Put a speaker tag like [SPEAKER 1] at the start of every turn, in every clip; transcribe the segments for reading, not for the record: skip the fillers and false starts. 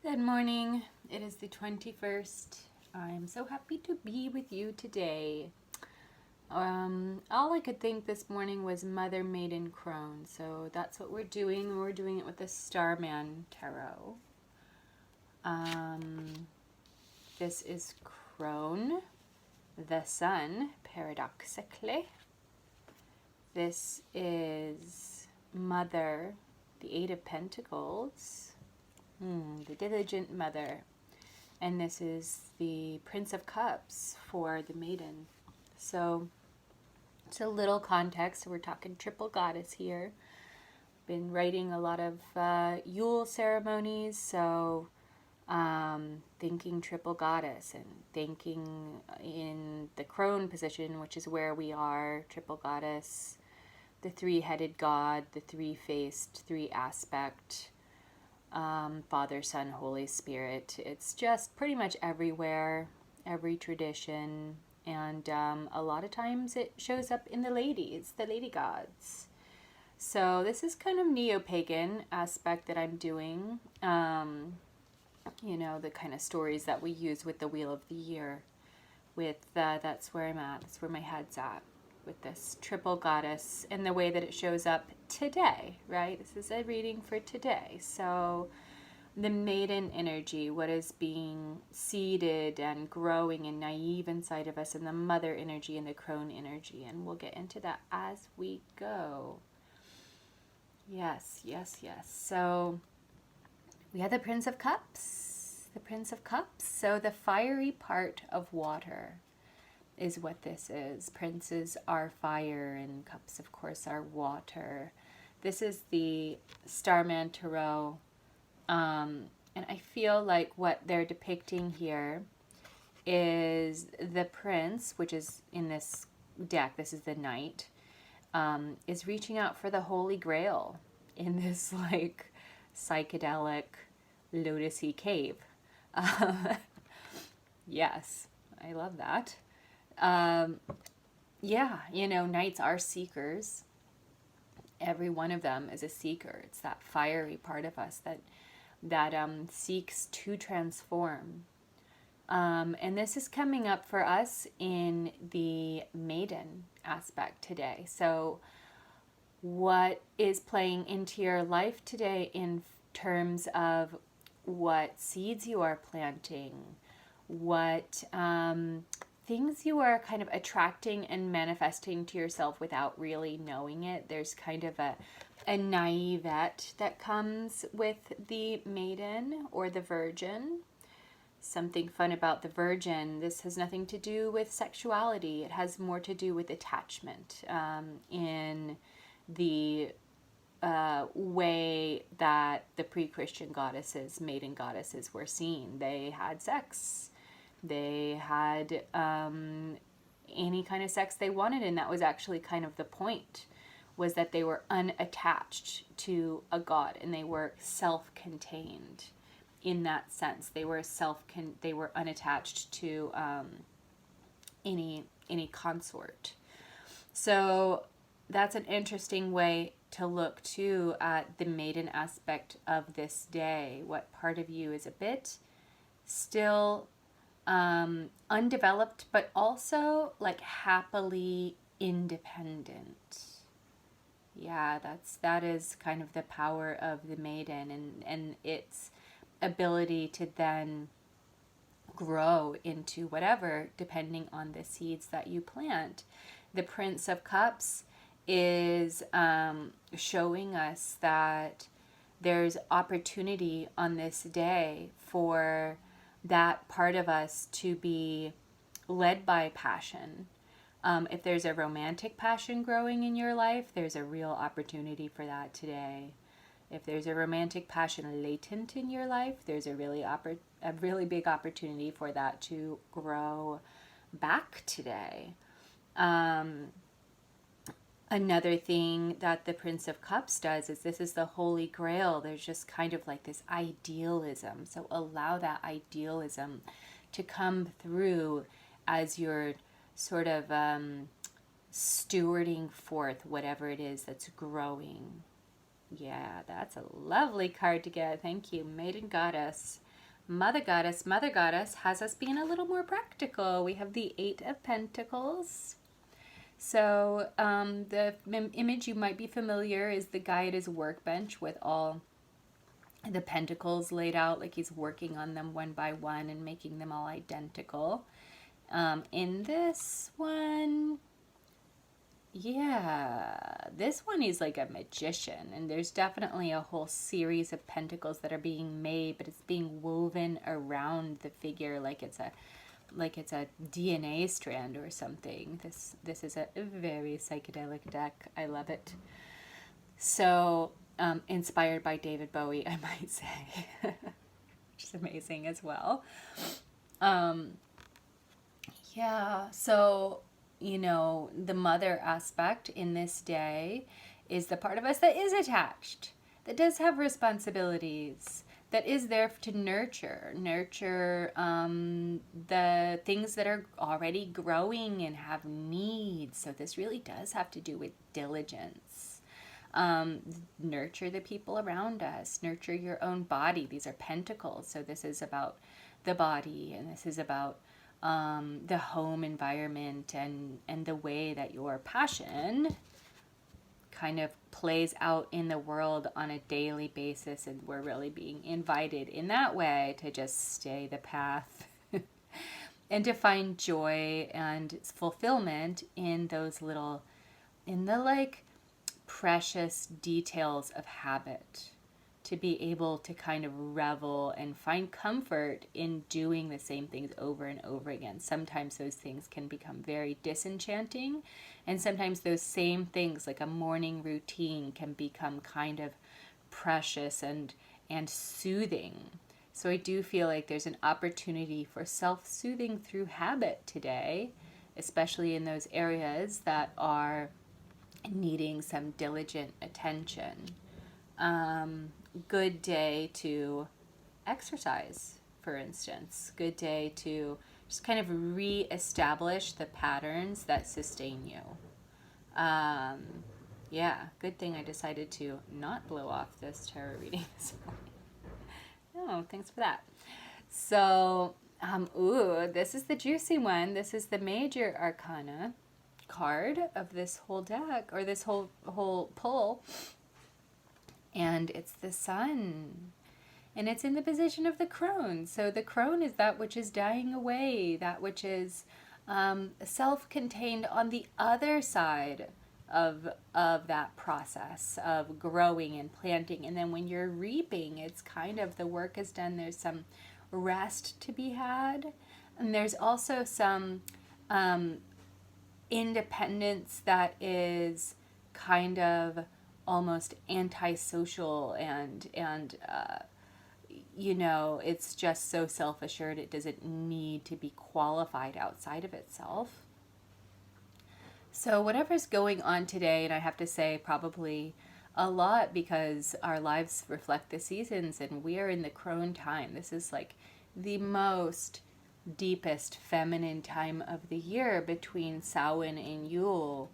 [SPEAKER 1] Good morning. It is the 21st. I'm so happy to be with you today. All I could think this morning was Mother, Maiden, Crone. So that's what we're doing. We're doing it with the Starman Tarot. This is Crone, the Sun, paradoxically. This is Mother, the Eight of Pentacles. The diligent mother. And this is the Prince of Cups for the Maiden. So it's a little context. We're talking triple goddess here. Been writing a lot of Yule ceremonies, so thinking triple goddess and thinking in the Crone position, which is where we are, triple goddess, the three-headed god, the three-faced, three-aspect, Father, Son, Holy Spirit. It's just pretty much everywhere, every tradition, and a lot of times it shows up in the ladies, the lady gods. So this is kind of neo-pagan aspect that I'm doing. The kind of stories that we use with the Wheel of the Year. That's where I'm at. That's where my head's at with this triple goddess and the way that it shows up today, right? This is a reading for today. So the maiden energy, what is being seeded and growing and naive inside of us, and the mother energy and the crone energy. And we'll get into that as we go. Yes. So we have the Prince of Cups. The Prince of Cups. So the fiery part of water is what this is. Princes are fire and cups, of course, are water. This is the Starman Tarot. And I feel like what they're depicting here is the prince, which is in this deck, this is the knight, is reaching out for the Holy Grail in this like psychedelic lotusy cave. Yes, I love that. Knights are seekers. Every one of them is a seeker. It's that fiery part of us that seeks to transform. And this is coming up for us in the maiden aspect today. So what is playing into your life today in terms of what seeds you are planting, what things you are kind of attracting and manifesting to yourself without really knowing it. There's kind of a naivete that comes with the maiden or the virgin. Something fun about the virgin, this has nothing to do with sexuality. It has more to do with attachment in the way that the pre-Christian goddesses, maiden goddesses, were seen. They had sex. They had any kind of sex they wanted, and that was actually kind of the point, was that they were unattached to a god and they were self-contained in that sense. They were they were unattached to any consort. So that's an interesting way to look too at the maiden aspect of this day. What part of you is a bit still undeveloped, but also like happily independent. Yeah, that is kind of the power of the maiden and its ability to then grow into whatever, depending on the seeds that you plant. The Prince of Cups is showing us that there's opportunity on this day for that part of us to be led by passion. If there's a romantic passion growing in your life, there's a real opportunity for that today. If there's a romantic passion latent in your life, there's a really big opportunity for that to grow back today. Another thing that the Prince of Cups does is this is the Holy Grail. There's just kind of like this idealism. So allow that idealism to come through as you're sort of stewarding forth whatever it is that's growing. Yeah, that's a lovely card to get. Thank you, Maiden Goddess. Mother Goddess has us being a little more practical. We have the Eight of Pentacles. So the image you might be familiar is the guy at his workbench with all the pentacles laid out, like he's working on them one by one and making them all identical. In this one, yeah, this one he's like a magician, and there's definitely a whole series of pentacles that are being made, but it's being woven around the figure like it's a DNA strand or something. This is a very psychedelic deck. I love it. So inspired by David Bowie, I might say, which is amazing as well. Yeah, so, you know, the mother aspect in this day is the part of us that is attached, that does have responsibilities, that is there to nurture the things that are already growing and have needs. So this really does have to do with diligence. Nurture the people around us, nurture your own body. These are pentacles, so this is about the body, and this is about the home environment and the way that your passion kind of plays out in the world on a daily basis, and we're really being invited in that way to just stay the path and to find joy and fulfillment in those little, in the like precious details of habit, to be able to kind of revel and find comfort in doing the same things over and over again. Sometimes those things can become very disenchanting, and sometimes those same things, like a morning routine, can become kind of precious and soothing. So I do feel like there's an opportunity for self-soothing through habit today, especially in those areas that are needing some diligent attention. Good day to exercise, for instance. Good day to just kind of re-establish the patterns that sustain you. Yeah, good thing I decided to not blow off this tarot reading this morning. Oh, thanks for that. So, this is the juicy one. This is the Major Arcana card of this whole deck, or this whole pull. And it's the Sun. And it's in the position of the Crone. So the Crone is that which is dying away, that which is self-contained on the other side of that process of growing and planting. And then when you're reaping, it's kind of the work is done. There's some rest to be had. And there's also some independence that is kind of almost antisocial and you know, it's just so self-assured it doesn't need to be qualified outside of itself. So whatever's going on today, and I have to say probably a lot because our lives reflect the seasons and we are in the Crone time. This is like the most deepest feminine time of the year between Samhain and Yule.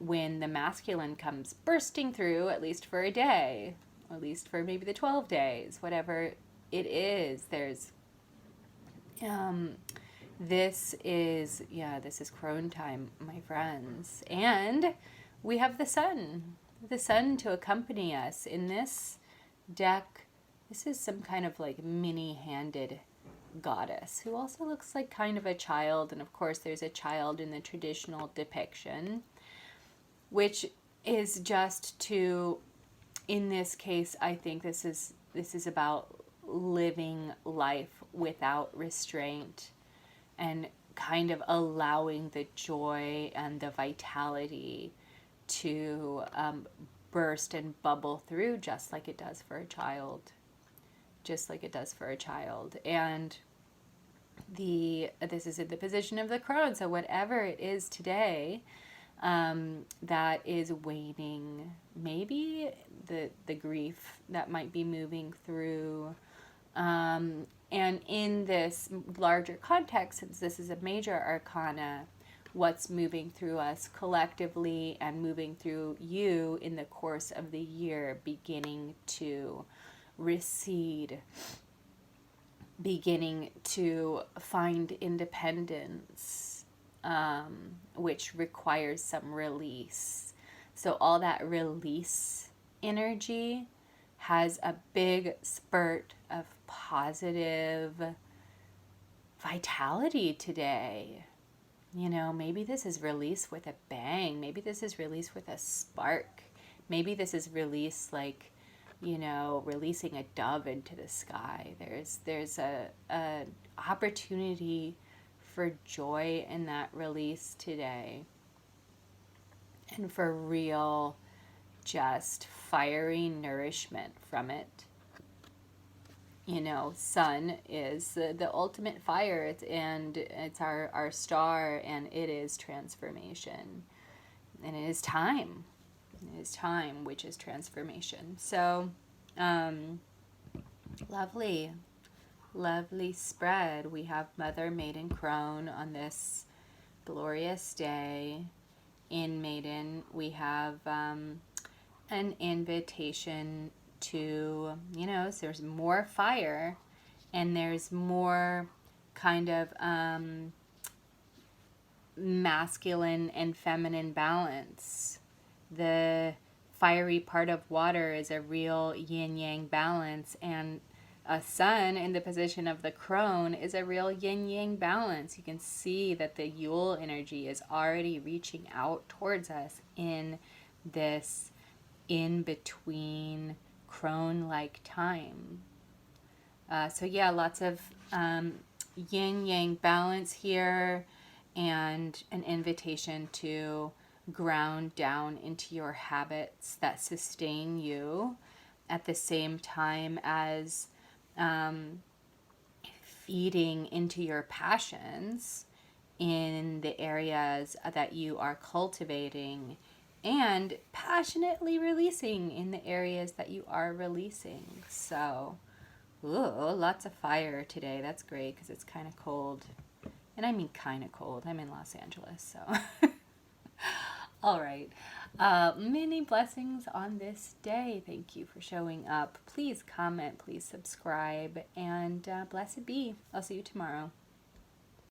[SPEAKER 1] When the masculine comes bursting through, at least for a day, at least for maybe the 12 days, whatever it is, there's, this is Crone time, my friends. And we have the sun to accompany us in this deck. This is some kind of like mini-handed goddess who also looks like kind of a child. And of course there's a child in the traditional depiction, which is just to, in this case, I think this is about living life without restraint and kind of allowing the joy and the vitality to burst and bubble through just like it does for a child. And this is in the position of the Crone. So whatever it is today, that is waning, maybe the grief that might be moving through, and in this larger context, since this is a major arcana, what's moving through us collectively and moving through you in the course of the year, beginning to recede, beginning to find independence, which requires some release. So all that release energy has a big spurt of positive vitality today. You know, maybe this is release with a bang. Maybe this is release with a spark. Maybe this is release like, you know, releasing a dove into the sky. There's a opportunity for joy in that release today. And for real, just fiery nourishment from it. You know, sun is the ultimate fire, and it's our star, and it is transformation. And it is time. It is time, which is transformation. So, lovely, lovely spread. We have Mother Maiden Crone on this glorious day. In Maiden, we have an invitation to, you know, so there's more fire and there's more kind of masculine and feminine balance. The fiery part of water is a real yin-yang balance, and a sun in the position of the crone is a real yin-yang balance. You can see that the Yule energy is already reaching out towards us in this in-between crone-like time. So yeah, lots of yin-yang balance here, and an invitation to ground down into your habits that sustain you at the same time as feeding into your passions in the areas that you are cultivating, and passionately releasing in the areas that you are releasing. So, lots of fire today. That's great because it's kind of cold. And I mean kind of cold. I'm in Los Angeles, so. All right. Many blessings on this day. Thank you for showing up. Please comment, please subscribe, and blessed be. I'll see you tomorrow.